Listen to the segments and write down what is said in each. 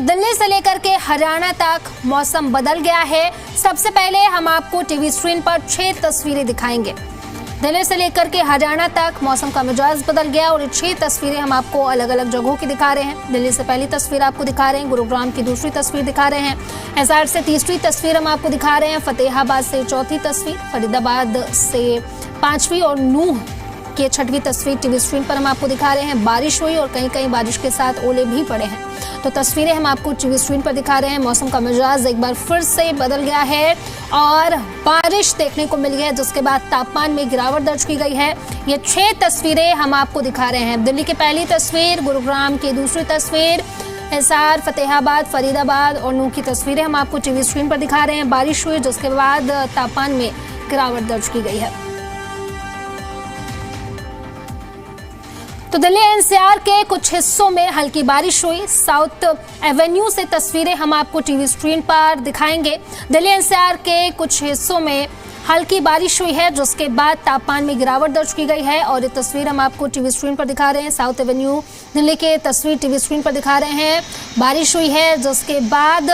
दिल्ली से लेकर के हरियाणा तक मौसम बदल गया है। सबसे पहले हम आपको टीवी स्क्रीन पर 6 तस्वीरें दिखाएंगे। दिल्ली से लेकर के हरियाणा तक मौसम का मिजाज बदल गया और ये 6 तस्वीरें हम आपको अलग अलग जगहों की दिखा रहे हैं। दिल्ली से पहली तस्वीर आपको दिखा रहे हैं, गुरुग्राम की दूसरी तस्वीर दिखा रहे हैं, एसआर से तीसरी तस्वीर हम आपको दिखा रहे हैं, फतेहाबाद से चौथी तस्वीर, फरीदाबाद से पांचवी और नूह की 6वीं तस्वीर टीवी स्क्रीन पर हम आपको दिखा रहे हैं। बारिश हुई और कहीं कहीं बारिश के साथ ओले भी पड़े हैं, तो तस्वीरें हम आपको टीवी स्क्रीन पर दिखा रहे हैं। मौसम का मिजाज एक बार फिर से बदल गया है और बारिश देखने को मिली है, जिसके बाद तापमान में गिरावट दर्ज की गई है। ये 6 तस्वीरें हम आपको दिखा रहे हैं। दिल्ली की पहली तस्वीर, गुरुग्राम की दूसरी तस्वीर, एसआर, फतेहाबाद, फरीदाबाद और नूह की तस्वीरें हम आपको टीवी स्क्रीन पर दिखा रहे हैं। बारिश हुई जिसके बाद तापमान में गिरावट दर्ज की गई है। तो दिल्ली एनसीआर के कुछ हिस्सों में हल्की बारिश हुई। साउथ एवेन्यू से तस्वीरें हम आपको टीवी स्क्रीन पर दिखाएंगे। दिल्ली एनसीआर के कुछ हिस्सों में हल्की बारिश हुई है, जिसके बाद तापमान में गिरावट दर्ज की गई है और ये तस्वीर हम आपको टीवी स्क्रीन पर दिखा रहे हैं। साउथ एवेन्यू दिल्ली के तस्वीर टीवी स्क्रीन पर दिखा रहे हैं। बारिश हुई है जिसके बाद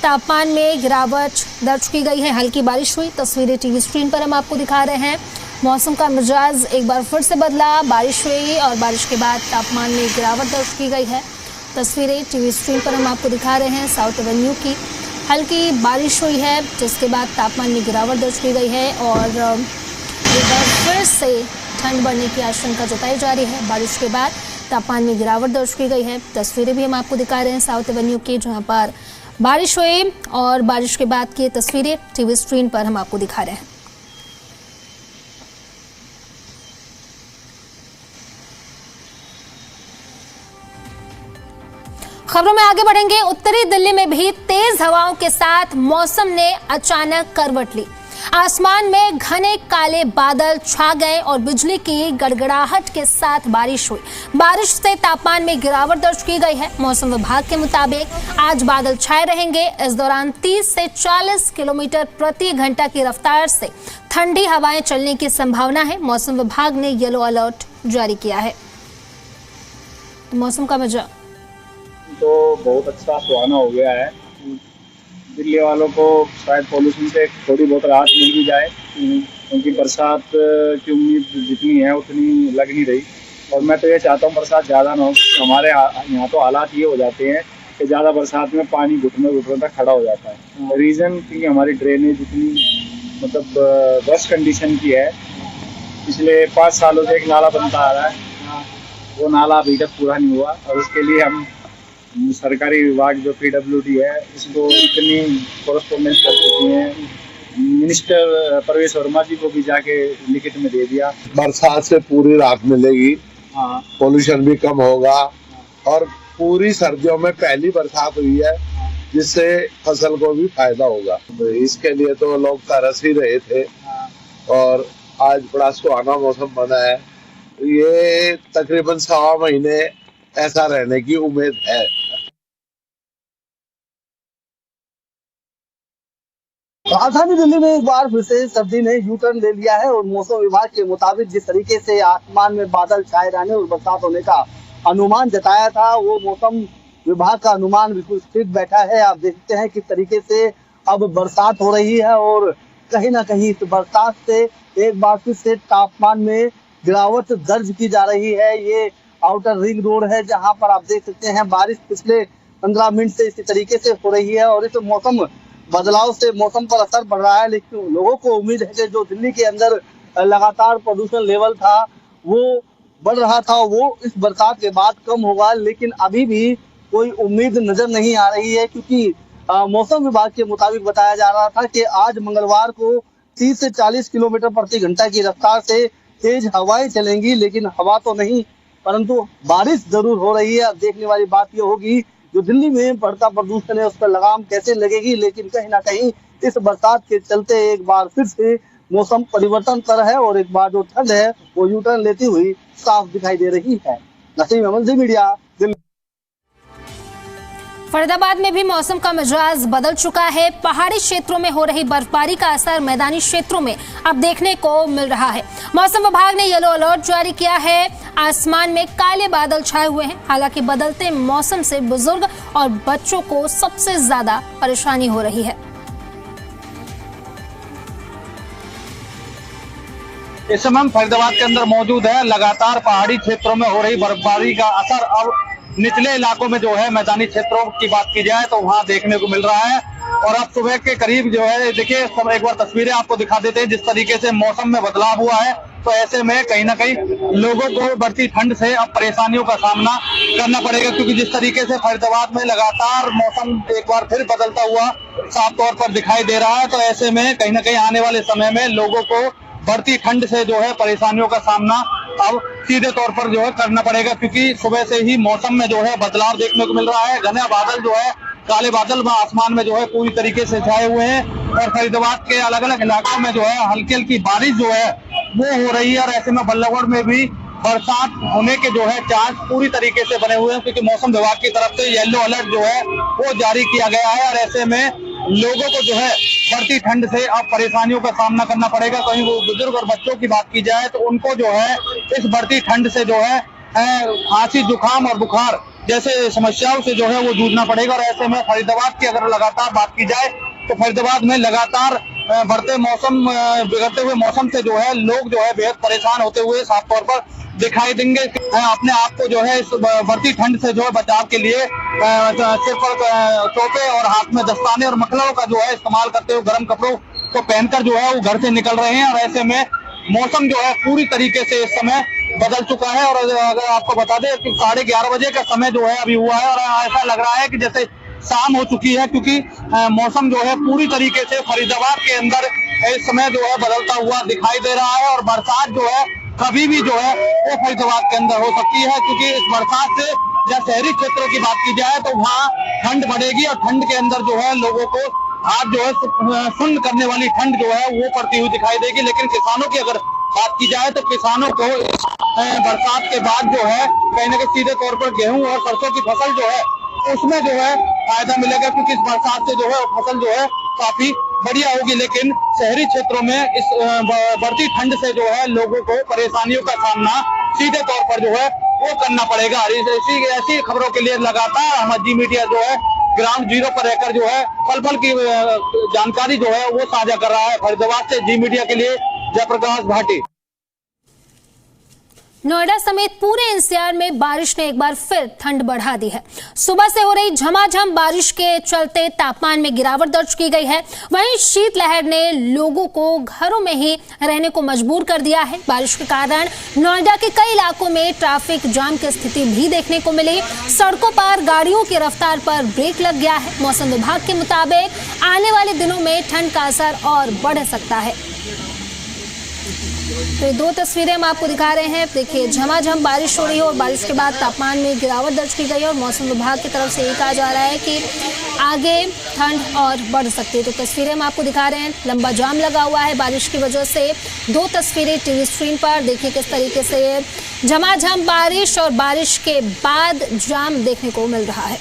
तापमान में गिरावट दर्ज की गई है। हल्की बारिश हुई, तस्वीरें टीवी स्क्रीन पर हम आपको दिखा रहे हैं। मौसम का मिजाज एक बार फिर से बदला, बारिश हुई और बारिश के बाद तापमान में गिरावट दर्ज की गई है। तस्वीरें टीवी स्क्रीन पर हम आपको दिखा रहे हैं। साउथ एवेन्यू की हल्की बारिश हुई है जिसके बाद तापमान में गिरावट दर्ज की गई है और एक बार फिर से ठंड बढ़ने की आशंका जताई जा रही है। बारिश के बाद तापमान में गिरावट दर्ज की गई है। तस्वीरें भी हम आपको दिखा रहे हैं साउथ एवेन्यू की, जहाँ पर बारिश हुई और बारिश के बाद की तस्वीरें टीवी स्क्रीन पर हम आपको दिखा रहे हैं। खबरों में आगे बढ़ेंगे। उत्तरी दिल्ली में भी तेज हवाओं के साथ मौसम ने अचानक करवट ली। आसमान में घने काले बादल छा गए और बिजली की गड़गड़ाहट के साथ बारिश हुई। बारिश से तापमान में गिरावट दर्ज की गई है। मौसम विभाग के मुताबिक आज बादल छाए रहेंगे। इस दौरान 30 से 40 किलोमीटर प्रति घंटा की रफ्तार से ठंडी हवाएं चलने की संभावना है। मौसम विभाग ने येलो अलर्ट जारी किया है। तो मौसम का मजा तो बहुत अच्छा सुहाना हो गया है। दिल्ली वालों को शायद पॉल्यूशन से थोड़ी बहुत राहत मिल भी जाए, क्योंकि बरसात की उम्मीद जितनी है उतनी लग नहीं रही। और मैं तो ये चाहता हूँ बरसात ज़्यादा ना हो। हमारे यहाँ तो हालात ये हो जाते हैं कि ज़्यादा बरसात में पानी घुटने तक खड़ा हो जाता है। रीज़न क्योंकि हमारी ड्रेनेज इतनी मतलब वर्स्ट कंडीशन की है। पिछले 5 सालों से एक नाला बनता आ रहा है, वो नाला अभी तक पूरा नहीं हुआ और उसके लिए हम सरकारी विभाग जो PWD है इसको इतनी कॉरेस्पॉन्डेंस कर चुकी हैं। मिनिस्टर परवेश वर्मा जी को भी जाके लिखित में दे दिया। बरसात से पूरी राहत मिलेगी, पोल्यूशन भी कम होगा और पूरी सर्दियों में पहली बरसात हुई है जिससे फसल को भी फायदा होगा। तो इसके लिए तो लोग तरस ही रहे थे और आज बड़ा सुहाना मौसम बना है। ये तकरीबन 1.25 महीने ऐसा रहने की उम्मीद है। राजधानी दिल्ली में एक बार फिर से सर्दी ने यू टर्न ले लिया है और मौसम विभाग के मुताबिक जिस तरीके से आसमान में बादल छाए रहने और बरसात होने का अनुमान जताया था, वो मौसम विभाग का अनुमान बिल्कुल ठीक बैठा है। आप देखते हैं किस तरीके से अब बरसात हो रही है और कहीं ना कहीं इस बरसात से एक बार फिर से तापमान में गिरावट दर्ज की जा रही है। ये आउटर रिंग रोड है जहां पर आप देख सकते हैं बारिश पिछले 15 मिनट से इसी तरीके से हो रही है और इस मौसम बदलाव से मौसम पर असर पड़ रहा है। लेकिन लोगों को उम्मीद है कि जो दिल्ली के अंदर लगातार प्रदूषण लेवल था वो बढ़ रहा था, वो इस बरसात के बाद कम होगा। लेकिन अभी भी कोई उम्मीद नजर नहीं आ रही है, क्योंकि मौसम विभाग के मुताबिक बताया जा रहा था कि आज मंगलवार को 30 से 40 किलोमीटर प्रति घंटा की रफ्तार से तेज हवाएं चलेंगी। लेकिन हवा तो नहीं परंतु बारिश जरूर हो रही है। अब देखने वाली बात यह होगी जो दिल्ली में बढ़ता प्रदूषण है उस पर लगाम कैसे लगेगी। लेकिन कहीं ना कहीं इस बरसात के चलते एक बार फिर से मौसम परिवर्तन कर है और एक बार जो ठंड है वो यू टर्न लेती हुई साफ दिखाई दे रही है। नसीम अहमद, जी मीडिया, दिल्ली। फरीदाबाद में भी मौसम का मिजाज बदल चुका है। पहाड़ी क्षेत्रों में हो रही बर्फबारी का असर मैदानी क्षेत्रों में अब देखने को मिल रहा है। मौसम विभाग ने येलो अलर्ट जारी किया है। आसमान में काले बादल छाए हुए हैं। हालांकि बदलते मौसम से बुजुर्ग और बच्चों को सबसे ज्यादा परेशानी हो रही है। इस समय हम फरीदाबाद के अंदर मौजूद है। लगातार पहाड़ी क्षेत्रों में हो रही बर्फबारी का असर अब निचले इलाकों में जो है मैदानी क्षेत्रों की बात की जाए तो वहां देखने को मिल रहा है। और अब सुबह के करीब जो है देखिए एक बार तस्वीरें आपको दिखा देते हैं जिस तरीके से मौसम में बदलाव हुआ है। तो ऐसे में कहीं ना कहीं लोगों को बढ़ती ठंड से अब परेशानियों का सामना करना पड़ेगा, क्योंकि जिस तरीके से फरीदाबाद में लगातार मौसम एक बार फिर बदलता हुआ साफ तौर पर दिखाई दे रहा है। तो ऐसे में कहीं ना कहीं आने वाले समय में लोगों को बढ़ती ठंड से जो है परेशानियों का सामना अब सीधे तौर पर जो है करना पड़ेगा, क्योंकि सुबह से ही मौसम में जो है बदलाव देखने को मिल रहा है। घने बादल जो है काले बादल आसमान में जो है पूरी तरीके से छाए हुए हैं और फरीदाबाद के अलग अलग इलाकों में जो है हल्की हल्की बारिश जो है वो हो रही है। और ऐसे में बल्लभगढ़ में भी बरसात होने के जो है चांस पूरी तरीके से बने हुए हैं, क्योंकि मौसम विभाग की तरफ से येलो अलर्ट जो है वो जारी किया गया है। और ऐसे में लोगों को जो है बढ़ती ठंड से अब परेशानियों का सामना करना पड़ेगा। कहीं वो बुजुर्ग और बच्चों की बात की जाए तो उनको जो है इस बढ़ती ठंड से जो है खांसी जुकाम और बुखार जैसे समस्याओं से जो है वो जूझना पड़ेगा। और ऐसे में फरीदाबाद की अगर लगातार बात की जाए तो फरीदाबाद में लगातार बिगड़ते हुए मौसम से जो है लोग जो है बेहद परेशान होते हुए साफ तौर पर दिखाई देंगे। अपने आप को जो है इस बढ़ती ठंड से जो है बचाव के लिए सिर पर टोपे और हाथ में दस्ताने और मफलरों का जो है इस्तेमाल करते हुए गर्म कपड़ों को पहनकर जो है वो घर से निकल रहे हैं। और ऐसे में मौसम जो है पूरी तरीके से इस समय बदल चुका है। और अगर आपको बता दें कि 11:30 बजे का समय जो है अभी हुआ है और ऐसा लग रहा है कि जैसे शाम हो चुकी है, क्योंकि मौसम जो है पूरी तरीके से फरीदाबाद के अंदर इस समय जो है बदलता हुआ दिखाई दे रहा है। और बरसात जो है कभी भी जो है वो फरीदाबाद के अंदर हो सकती है, क्योंकि इस बरसात से जब शहरी क्षेत्रों की बात की जाए तो वहाँ ठंड बढ़ेगी और ठंड के अंदर जो है लोगों को आज जो है सुन्न करने वाली ठंड जो है वो पड़ती हुई दिखाई देगी। लेकिन किसानों की अगर बात की जाए तो किसानों को बरसात के बाद जो है कहीं ना कहीं सीधे तौर पर गेहूं और सरसों की फसल जो है उसमें जो है फायदा मिलेगा, क्योंकि इस बरसात से जो है फसल जो है काफी बढ़िया होगी। लेकिन शहरी क्षेत्रों में इस बढ़ती ठंड से जो है लोगों को परेशानियों का सामना सीधे तौर पर जो है वो करना पड़ेगा। ऐसी खबरों के लिए लगातार हमारा जी मीडिया जो है ग्राउंड जीरो पर रहकर जो है पल पल की जानकारी जो है वो साझा कर रहा है। फरीदाबाद से जी मीडिया के लिए जयप्रकाश भाटी। नोएडा समेत पूरे एनसीआर में बारिश ने एक बार फिर ठंड बढ़ा दी है। सुबह से हो रही झमाझम बारिश के चलते तापमान में गिरावट दर्ज की गई है। वहीं शीतलहर ने लोगों को घरों में ही रहने को मजबूर कर दिया है। बारिश के कारण नोएडा के कई इलाकों में ट्रैफिक जाम की स्थिति भी देखने को मिली। सड़कों पर गाड़ियों की रफ्तार पर ब्रेक लग गया है। मौसम विभाग के मुताबिक आने वाले दिनों में ठंड का असर और बढ़ सकता है। तो ये दो तस्वीरें हम आपको दिखा रहे हैं। देखिए झमाझम बारिश हो रही है और बारिश के बाद तापमान में गिरावट दर्ज की गई है और मौसम विभाग की तरफ से ये कहा जा रहा है कि आगे ठंड और बढ़ सकती है। तो तस्वीरें हम आपको दिखा रहे हैं। लंबा जाम लगा हुआ है बारिश की वजह से। दो तस्वीरें टीवी स्क्रीन पर देखिए किस तरीके से झमाझम बारिश और बारिश के बाद जाम देखने को मिल रहा है।